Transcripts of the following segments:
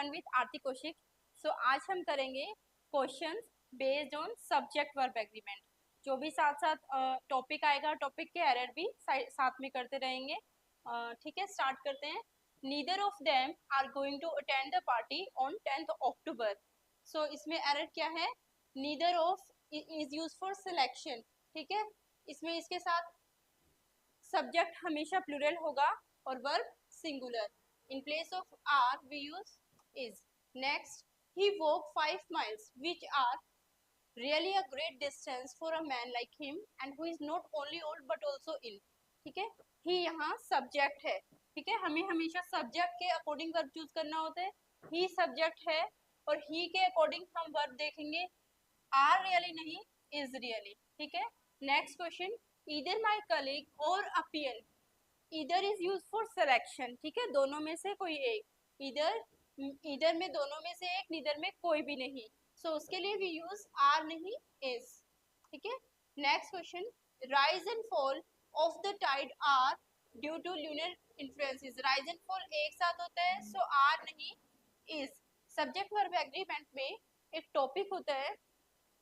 Everyone with आरती कौशिक। सो आज हम करेंगे questions based on subject verb agreement. जो भी साथ साथ टॉपिक आएगा, टॉपिक के एरर भी साथ में करते रहेंगे। ठीक है, स्टार्ट करते हैं। Neither of them are going to attend the party on 10th October. So इसमें एरर क्या है? Neither of is use for selection. ठीक है, इसमें इसके साथ सब्जेक्ट हमेशा प्लूरल होगा और verb singular. In place of are we use is. Next, he walked 5 miles, which are really a great distance for a man like him and who is not only old but also ill. ठीक है, he यहाँ subject है। ठीक है, हमें हमेशा subject के according verb choose करना होता है। he सब्जेक्ट है और he के अकॉर्डिंग हम वर्ब देखेंगे। are really नहीं, is really। ठीक है, next question, either my colleague or a peer। इधर इज यूज फॉर सिलेक्शन। ठीक है, दोनों में से कोई एक। इधर में दोनों में से एक, नीदर में कोई भी नहीं। सो उसके लिए भी यूज आर नहीं, इज। ठीक है, next question, rise and fall of the tide are due to lunar influences. Rise and fall एक साथ होता है, सो आर नहीं, इज। सब्जेक्ट वर्ब एग्रीमेंट में एक टॉपिक होता है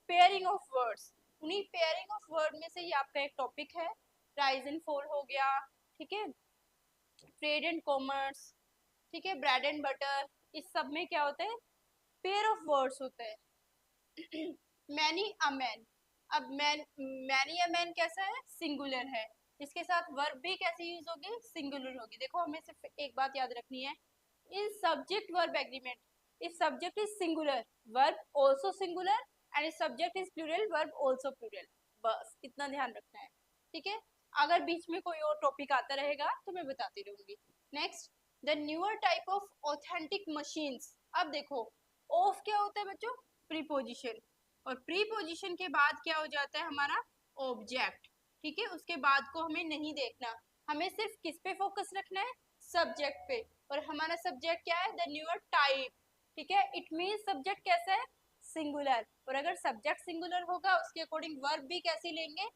पेयरिंग ऑफ वर्ड्स। उन्हीं पेयरिंग ऑफ वर्ड में से ये आपका एक टॉपिक है। राइज एंड फॉल हो गया, ठीक है, ट्रेड एंड कॉमर्स, ठीक है, ब्रेड एंड बटर, इस सब में क्या होता है? पेयर ऑफ वर्ड्स होते हैं। Many a man. अब मैनी अ मैन कैसा है? सिंगुलर है। इसके साथ वर्ब भी कैसे यूज होगी? सिंगुलर होगी। देखो, हमें सिर्फ एक बात याद रखनी है, in subject verb agreement if subject is singular verb also singular and if subject is plural verb also plural. बस इतना ध्यान रखना है। ठीक है, अगर बीच में कोई और टॉपिक आता रहेगा तो मैं बताती रहूंगी। Next, the newer type of authentic machines. अब देखो, ऑफ क्या होता है बच्चों? प्रीपोजिशन, और प्रीपोजिशन के बाद क्या हो जाता है हमारा? ऑब्जेक्ट। ठीक है, उसके बाद को हमें नहीं देखना, हमें सिर्फ किस पे फोकस रखना है? सब्जेक्ट पे। और हमारा सब्जेक्ट क्या है? The newer type. ठीक है, इट मीन सब्जेक्ट कैसा है? सिंगुलर। और अगर सब्जेक्ट सिंगुलर होगा उसके अकॉर्डिंग वर्ब भी कैसी लेंगे?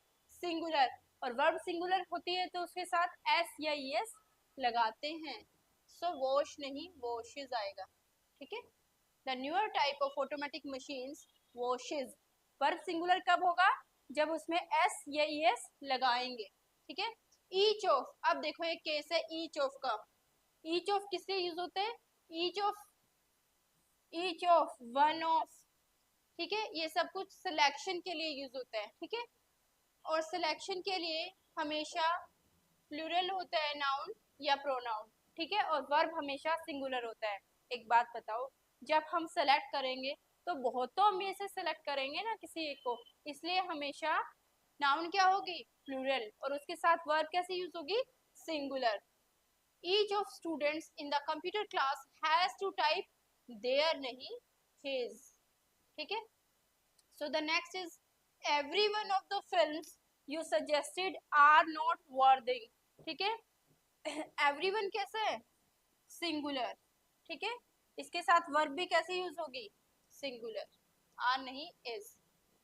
सिंगुलर। और वर्ब सिंगुलर होती है तो उसके साथ एस या एस लगाते हैं। सो वॉश नहीं, वॉशेज आएगा। ठीक है, the newer type of automatic machines washes. Verb singular कब होगा? जब उसमें एस या एस लगाएंगे। ठीक है, ईच ऑफ। अब देखो एक केस है ईच ऑफ का। ईच ऑफ किससे यूज होते हैं? Each of, one of. ठीक है, ये सब कुछ सिलेक्शन के लिए यूज होता है। ठीक है, और सिलेक्शन के लिए हमेशा प्लूरल होता है नाउन या प्रोनाउन। ठीक है, और वर्ब हमेशा सिंगुलर होता है। एक बात बताओ, जब हम सेलेक्ट करेंगे तो बहुतों में से सेलेक्ट करेंगे ना किसी एक को, इसलिए हमेशा नाउन क्या होगी? प्लूरल, और उसके साथ वर्ब कैसे यूज होगी? Singular. Each of students in the computer class has to type their नहीं, हिज। ठीक है, so the next is every one of the films you suggested are not worthy। ठीक है, everyone कैसे है? सिंगुलर। ठीक है, इसके साथ वर्ब भी कैसे यूज होगी? सिंगुलर, आर नहीं, is.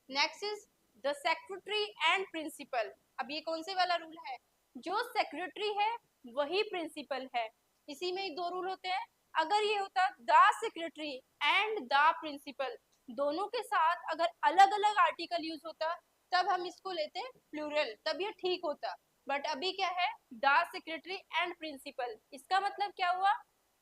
Next is the secretary and principal. अब ये कौन से वाला रूल है? जो सेक्रेटरी है वही प्रिंसिपल है। इसी में दो रूल होते हैं। अगर ये होता the secretary and the principal, दोनों के साथ अगर अलग अलग आर्टिकल यूज होता तब हम इसको लेते प्लूरल, तब ये ठीक होता। बट अभी क्या है? The secretary and principal. इसका मतलब क्या हुआ?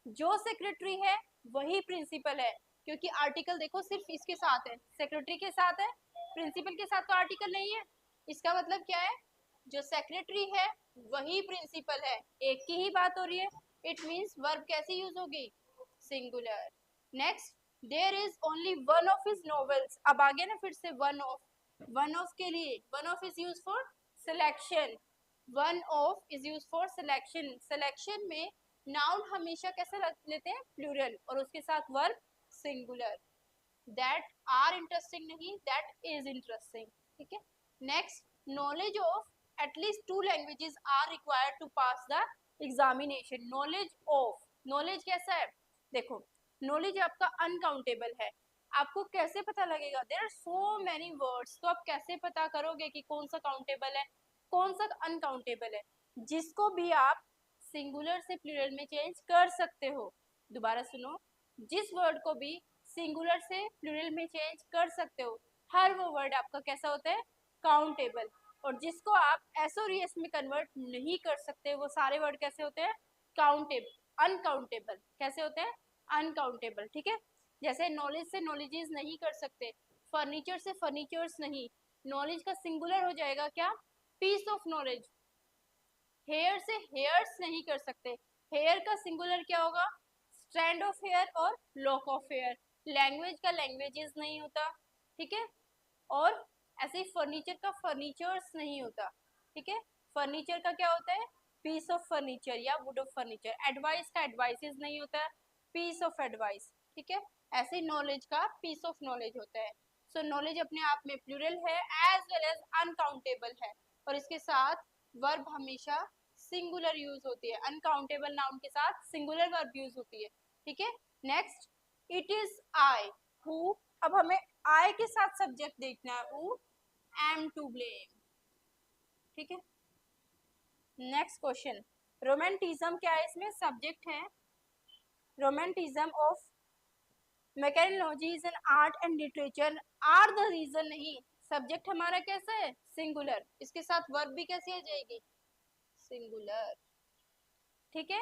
जो सेक्रेटरी है वही प्रिंसिपल है, क्योंकि आर्टिकल देखो सिर्फ इसके साथ है, सेक्रेटरी के साथ है, प्रिंसिपल के साथ तो आर्टिकल नहीं है। इसका मतलब क्या है? जो सेक्रेटरी है वही प्रिंसिपल है, एक की ही बात हो रही है। इट मीन्स वर्ब कैसी यूज होगी? Singular. Next, there is only one of his novels. अब आगे ना फिर से वन ऑफ। वन ऑफ के लिए one of is use for selection. One of is use for selection. Selection में नाउन हमेशा कैसे लेते हैं? प्लूरल, और उसके साथ verb singular. That are interesting नहीं, दैट इज इंटरेस्टिंग। ठीक है, next, knowledge of at least 2 languages are required to pass the examination. Knowledge of, knowledge कैसा है? देखो, नॉलेज आपका अनकाउंटेबल है। आपको कैसे पता लगेगा? There are so many words, तो आप कैसे पता करोगे कि कौन सा काउंटेबल है, कौन सा अनकाउंटेबल है? जिसको भी आप सिंगुलर से प्लूरल में चेंज कर सकते हो। दोबारा सुनो, जिस वर्ड को भी सिंगुलर से प्लूरल में चेंज कर सकते हो, हर वो वर्ड आपका कैसा होता है, काउंटेबल। और जिसको आप एस और एस में कन्वर्ट नहीं कर सकते, वो सारे वर्ड कैसे होते हैं, काउंटेबल, अनकाउंटेबल। कैसे होते हैं, अनकाउंटेबल। ठीक है, जैसे नॉलेज से नॉलेजेस नहीं कर सकते, फर्नीचर से फर्नीचर्स नहीं, नॉलेज का सिंगुलर हो जाएगा क्या, पीस ऑफ नॉलेज। हेयर से हेयर्स नहीं कर सकते, हेयर का सिंगुलर क्या होगा, स्ट्रैंड ऑफ हेयर और लॉक ऑफ हेयर। लैंग्वेज का लैंग्वेजेस नहीं होता, ठीक है। और ऐसे ही फर्नीचर का फर्नीचर्स नहीं होता, ठीक है। फर्नीचर का क्या होता है, पीस ऑफ फर्नीचर या वुड ऑफ फर्नीचर। एडवाइस का एडवाइसेस नहीं होता है, पीस ऑफ एडवाइस, ठीक है। ऐसे ही नॉलेज का पीस ऑफ नॉलेज होता है। सो नॉलेज अपने आप में प्लूरल है एज वेल एज अनकाउंटेबल है, और इसके साथ वर्ब हमेशा सिंगुलर यूज होती है, अनकाउंटेबल नाउन के साथ सिंगुलर वर्ब यूज होती है, ठीक है। Next, it is I who, अब हमें आई के साथ सब्जेक्ट देखना है, हु एम टू ब्लेम, ठीक है। नेक्स्ट क्वेश्चन, रोमांटिज्म क्या है, इसमें सब्जेक्ट है, romanticism of mechanologies in art and literature are the reason, नहीं, सब्जेक्ट हमारा कैसा है, सिंगुलर, इसके साथ वर्ब भी कैसी आ जाएगी, सिंगुलर, ठीक है।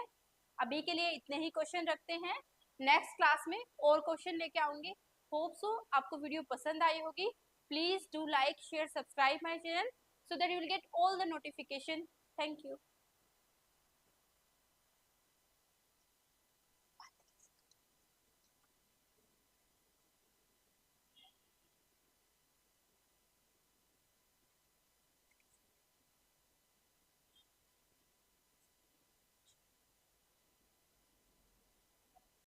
अभी के लिए इतने ही क्वेश्चन रखते हैं, नेक्स्ट क्लास में और क्वेश्चन लेके आऊंगी। होप सो आपको वीडियो पसंद आई होगी। Please do like share subscribe my channel so that you will get all the notification. Thank you.